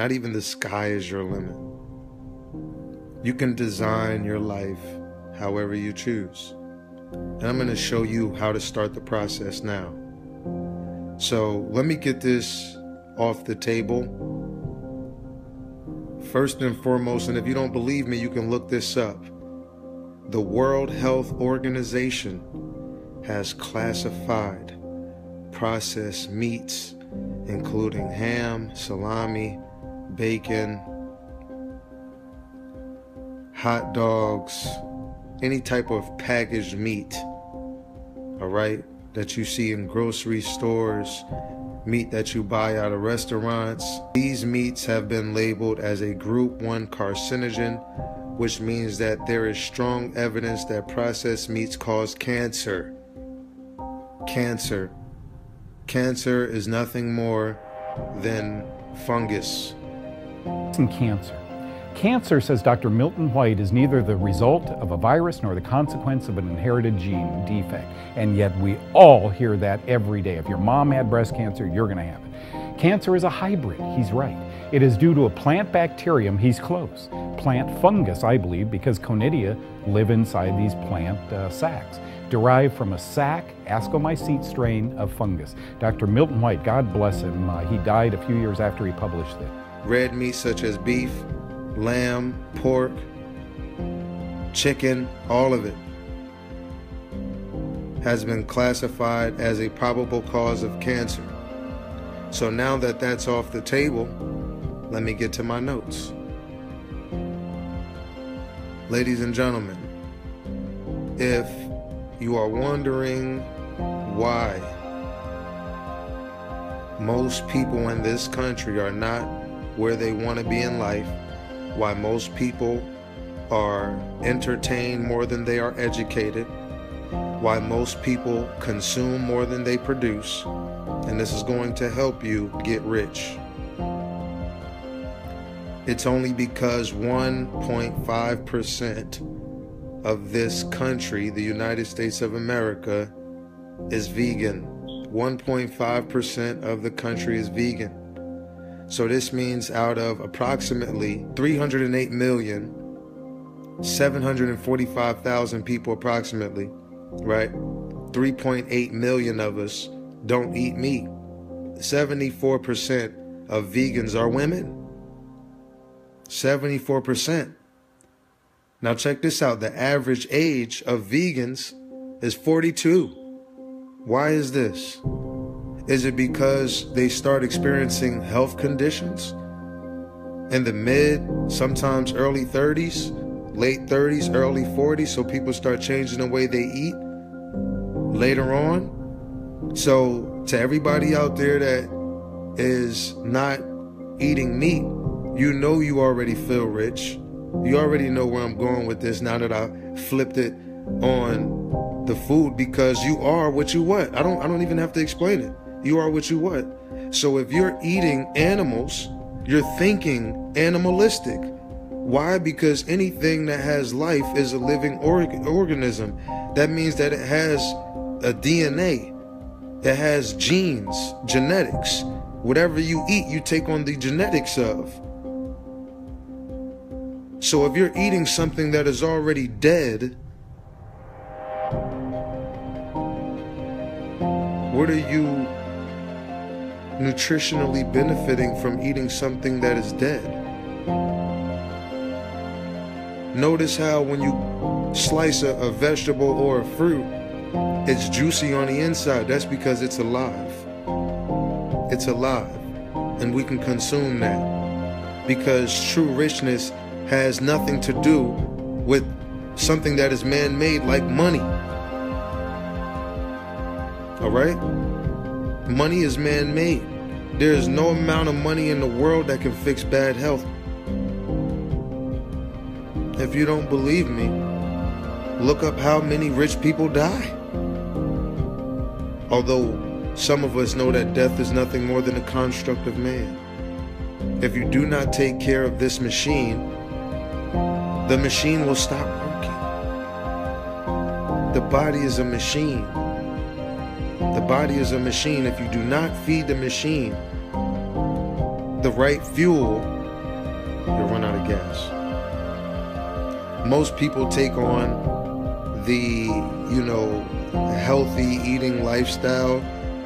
Not even the sky is your limit. You can design your life however you choose. And I'm going to show you how to start the process now. So let me get this off the table. First and foremost, and if you don't believe me, you can look this up. The World Health Organization has classified processed meats, including ham, salami, bacon, hot dogs, any type of packaged meat, all right, that you see in grocery stores, meat that you buy out of restaurants. These meats have been labeled as a Group 1 carcinogen, which means that there is strong evidence that processed meats cause cancer. Cancer. Cancer is nothing more than fungus. And cancer. Cancer, says Dr. Milton White, is neither the result of a virus nor the consequence of an inherited gene defect. And yet we all hear that every day. If your mom had breast cancer, you're going to have it. Cancer is a hybrid. He's right. It is due to a plant bacterium. He's close. Plant fungus, I believe, because conidia live inside these plant sacs, derived from a sac Ascomycete strain of fungus. Dr. Milton White, God bless him, he died a few years after he published it. Red meat such as beef, lamb, pork, chicken, all of it has been classified as a probable cause of cancer. So now that that's off the table, let me get to my notes. Ladies and gentlemen, if you are wondering why most people in this country are not where they want to be in life, why most people are entertained more than they are educated, why most people consume more than they produce, and this is going to help you get rich. It's only because 1.5% of this country, the United States of America, is vegan. 1.5% of the country is vegan. So this means out of approximately 308,745,000 people approximately, right? 3.8 million of us don't eat meat. 74% of vegans are women. 74%. Now check this out. The average age of vegans is 42. Why is this? Is it because they start experiencing health conditions in the mid, sometimes early 30s, late 30s, early 40s, so people start changing the way they eat later on? So to everybody out there that is not eating meat, you know you already feel rich. You already know where I'm going with this now that I flipped it on the food, because you are what you want. I don't even have to explain it. You are what you want. So if you're eating animals, you're thinking animalistic. Why? Because anything that has life is a living organism. That means that it has a DNA. It has genes, genetics. Whatever you eat, you take on the genetics of. So if you're eating something that is already dead, what are you nutritionally benefiting from eating something that is dead? Notice how when you slice a vegetable or a fruit, it's juicy on the inside. That's because it's alive. It's alive, and we can consume that, because true richness has nothing to do with something that is man-made like money. All right? Money is man-made. There is no amount of money in the world that can fix bad health. If you don't believe me, look up how many rich people die. Although some of us know that death is nothing more than a construct of man. If you do not take care of this machine, the machine will stop working. The body is a machine. The body is a machine. If you do not feed the machine the right fuel gas. Most people take on the, healthy eating lifestyle.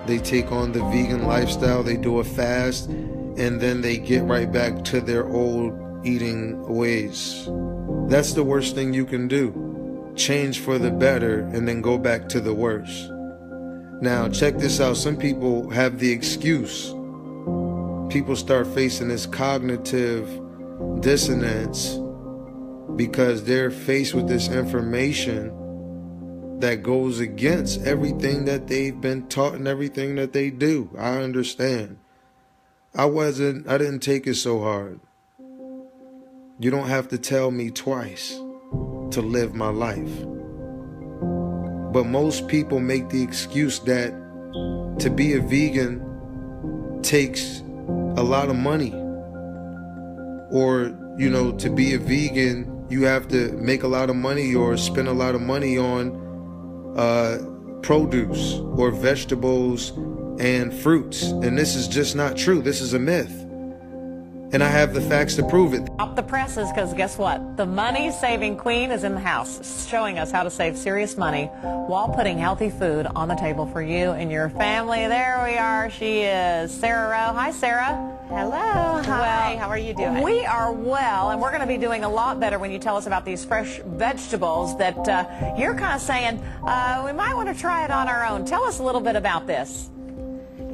They take on the vegan lifestyle. They do a fast, and then they get right back to their old eating ways. That's the worst thing you can do. Change for the better and then go back to the worse. Now, check this out. Some people have the excuse. People start facing this cognitive dissonance because they're faced with this information that goes against everything that they've been taught and everything that they do. I understand. I didn't take it so hard. You don't have to tell me twice to live my life. But most people make the excuse that to be a vegan takes a lot of money. Or, to be a vegan, you have to make a lot of money or spend a lot of money on produce or vegetables and fruits. And this is just not true. This is a myth. And I have the facts to prove it. Stop the presses, because guess what? The money-saving queen is in the house, showing us how to save serious money while putting healthy food on the table for you and your family. There we are. She is Sarah Rowe. Hi, Sarah. Hello. Hi. Well, how are you doing? We are well, and we're going to be doing a lot better when you tell us about these fresh vegetables that you're kind of saying we might want to try it on our own. Tell us a little bit about this.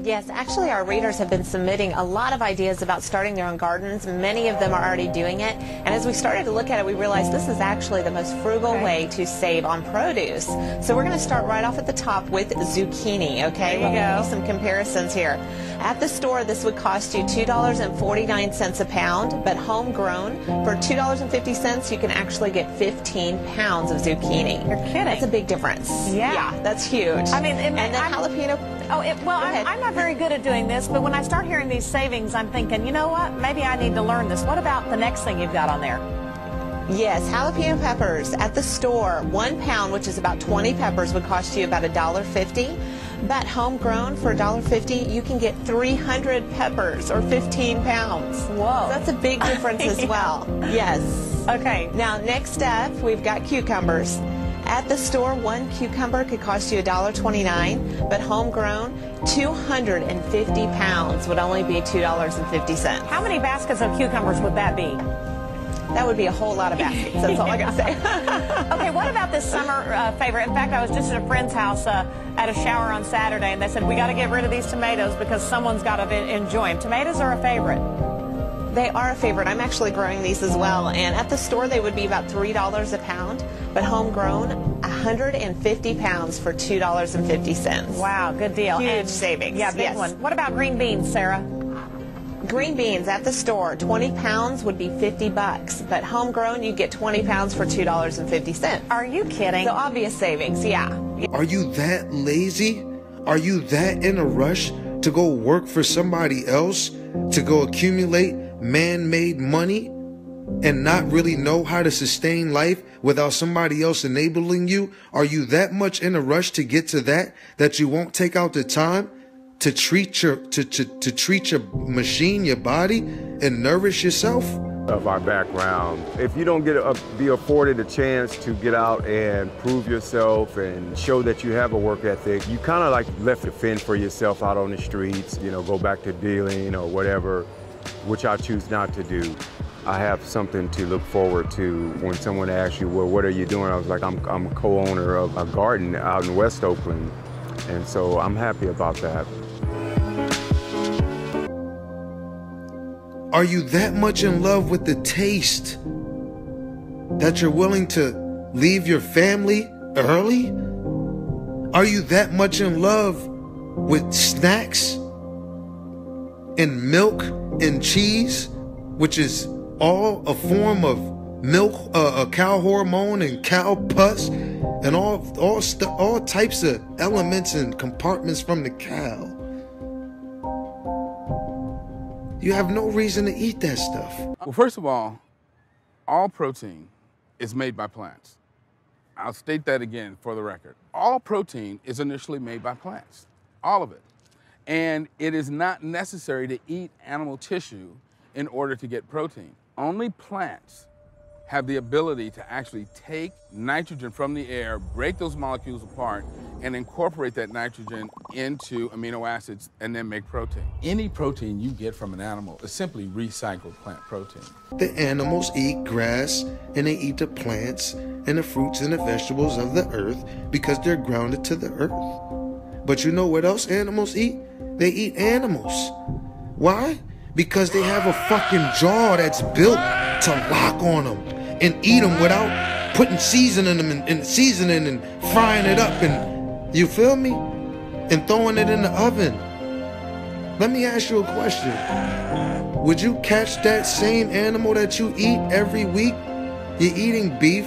Yes, actually our readers have been submitting a lot of ideas about starting their own gardens. Many of them are already doing it. And as we started to look at it, we realized this is actually the most frugal way to save on produce. So we're going to start right off at the top with zucchini, okay? There you go. We'll give you some comparisons here. At the store, this would cost you $2.49 a pound, but homegrown, for $2.50, you can actually get 15 pounds of zucchini. You're kidding. That's a big difference. Yeah. That's huge. I mean, and then jalapeno. I'm not very good at doing this, but when I start hearing these savings, I'm thinking, you know what? Maybe I need to learn this. What about the next thing you've got on there? Yes, jalapeno peppers at the store, 1 pound, which is about 20 peppers, would cost you about $1.50. But homegrown for $1.50, you can get 300 peppers or 15 pounds. Whoa. So that's a big difference as well. Yes. Okay. Now, next up, we've got cucumbers. At the store, 1 cucumber could cost you $1.29, but homegrown, 250 pounds would only be $2.50. How many baskets of cucumbers would that be? That would be a whole lot of baskets. That's all I got to say. Okay, what about this summer favorite? In fact, I was just at a friend's house at a shower on Saturday, and they said, we got to get rid of these tomatoes because someone's got to enjoy them. Tomatoes are a favorite. They are a favorite. I'm actually growing these as well. And at the store, they would be about $3 a pound, but homegrown, 150 pounds for $2.50. Wow, good deal. Huge savings. Yeah, big one. What about green beans, Sarah? Green beans at the store, 20 pounds would be $50, but homegrown, you get 20 pounds for $2.50. Are you kidding? So obvious savings, yeah. Are you that lazy? Are you that in a rush to go work for somebody else, to go accumulate man-made money and not really know how to sustain life without somebody else enabling you? Are you that much in a rush to get to that you won't take out the time to treat your treat your machine, your body, and nourish yourself? Of our background, if you don't be afforded a chance to get out and prove yourself and show that you have a work ethic, you kind of like left to fend for yourself out on the streets, go back to dealing or whatever, which I choose not to do. I have something to look forward to. When someone asks you, well, what are you doing? I was like, I'm a co-owner of a garden out in West Oakland, and so I'm happy about that. Are you that much in love with the taste that you're willing to leave your family early? Are you that much in love with snacks and milk and cheese, which is all a form of milk, a cow hormone and cow pus and all types of elements and compartments from the cow? You have no reason to eat that stuff. Well, first of all protein is made by plants. I'll state that again for the record. All protein is initially made by plants, all of it. And it is not necessary to eat animal tissue in order to get protein. Only plants have the ability to actually take nitrogen from the air, break those molecules apart, and incorporate that nitrogen into amino acids and then make protein. Any protein you get from an animal is simply recycled plant protein. The animals eat grass and they eat the plants and the fruits and the vegetables of the earth because they're grounded to the earth. But you know what else animals eat? They eat animals. Why? Because they have a fucking jaw that's built to lock on them and eat them without putting seasoning them and seasoning and frying it up and, you feel me? And throwing it in the oven. Let me ask you a question. Would you catch that same animal that you eat every week? You're eating beef,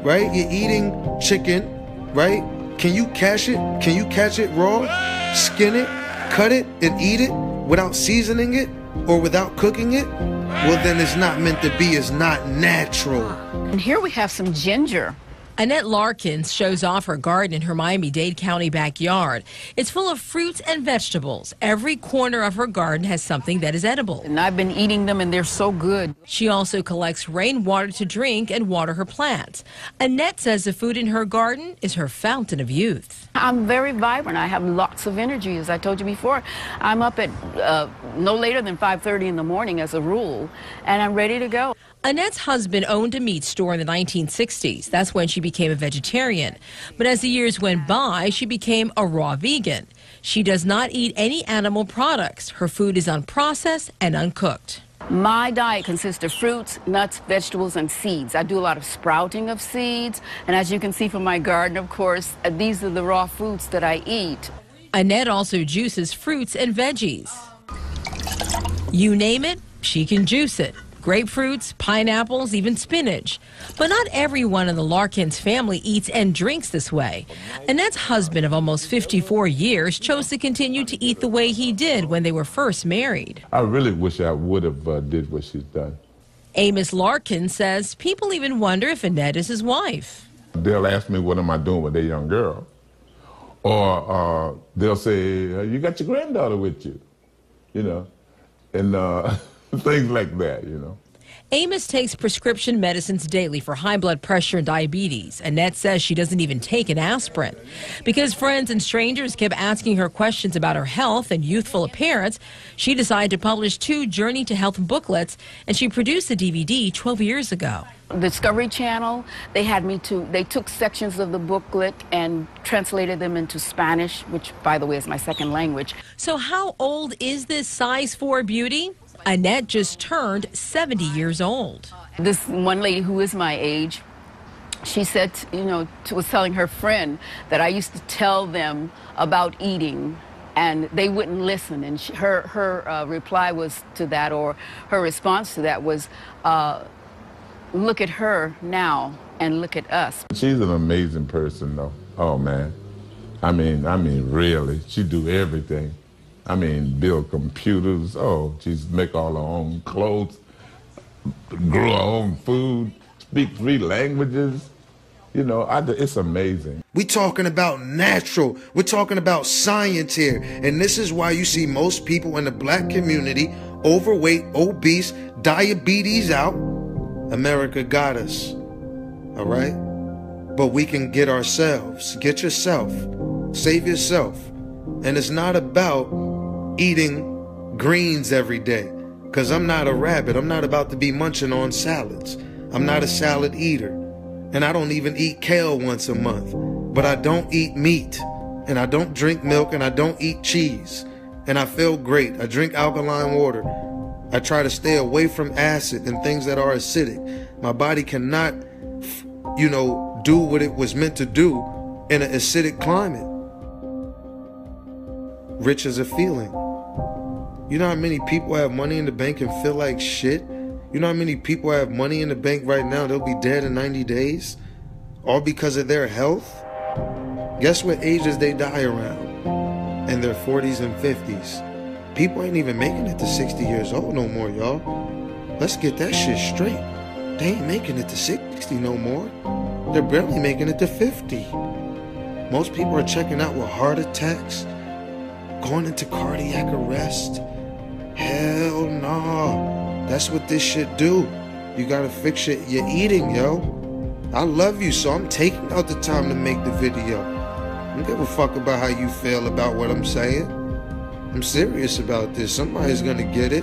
right? You're eating chicken, right? Can you catch it? Can you catch it raw? Skin it, cut it, and eat it without seasoning it or without cooking it? Well, then it's not meant to be. It's not natural. And here we have some ginger. Annette Larkins shows off her garden in her Miami-Dade County backyard. It's full of fruits and vegetables. Every corner of her garden has something that is edible. And I've been eating them, and they're so good. She also collects rainwater to drink and water her plants. Annette says the food in her garden is her fountain of youth. I'm very vibrant. I have lots of energy, as I told you before. I'm up at no later than 5:30 in the morning as a rule, and I'm ready to go. Annette's husband owned a meat store in the 1960s. That's when she became a vegetarian. But as the years went by, she became a raw vegan. She does not eat any animal products. Her food is unprocessed and uncooked. My diet consists of fruits, nuts, vegetables, and seeds. I do a lot of sprouting of seeds, and as you can see from my garden, of course, these are the raw foods that I eat. Annette also juices fruits and veggies. You name it, she can juice it. Grapefruits, pineapples, even spinach. But not everyone in the Larkins family eats and drinks this way. Annette's husband of almost 54 years chose to continue to eat the way he did when they were first married. I really wish I would have did what she's done. Amos Larkin says people even wonder if Annette is his wife. They'll ask me, what am I doing with that young girl? Or they'll say, you got your granddaughter with you, you know, and things like that, you know. Amos takes prescription medicines daily for high blood pressure and diabetes. Annette says she doesn't even take an aspirin. Because friends and strangers kept asking her questions about her health and youthful appearance, she decided to publish 2 Journey to Health booklets, and she produced a DVD 12 years ago. Discovery Channel, they took sections of the booklet and translated them into Spanish, which, by the way, is my second language. So how old is this size 4 beauty? Annette just turned 70 years old. This one lady who is my age, she said, was telling her friend that I used to tell them about eating and they wouldn't listen. And her reply was to that, or her response to that was, look at her now and look at us. She's an amazing person, though. Oh, man. I mean, really, she do everything. I mean, build computers. Oh, she's make all her own clothes, grow her own food, speak 3 languages. You know, it's amazing. We talking about natural. We're talking about science here. And this is why you see most people in the black community overweight, obese, diabetes out. America got us. All right? But we can get ourselves. Get yourself. Save yourself. And it's not about eating greens every day, because I'm not a rabbit. I'm not about to be munching on salads. I'm not a salad eater, and I don't even eat kale once a month. But I don't eat meat, and I don't drink milk, and I don't eat cheese, and I feel great. I drink alkaline water. I try to stay away from acid and things that are acidic. My body cannot, do what it was meant to do in an acidic climate. Rich is a feeling. You know how many people have money in the bank and feel like shit? You know how many people have money in the bank right now, they'll be dead in 90 days? All because of their health? Guess what ages they die around? In their 40s and 50s. People ain't even making it to 60 years old no more, y'all. Let's get that shit straight. They ain't making it to 60 no more. They're barely making it to 50. Most people are checking out with heart attacks, going into cardiac arrest. Hell no. That's what this shit do. You gotta fix your eating, yo. I love you, so I'm taking out the time to make the video. I don't give a fuck about how you feel about what I'm saying. I'm serious about this. Somebody's gonna get it.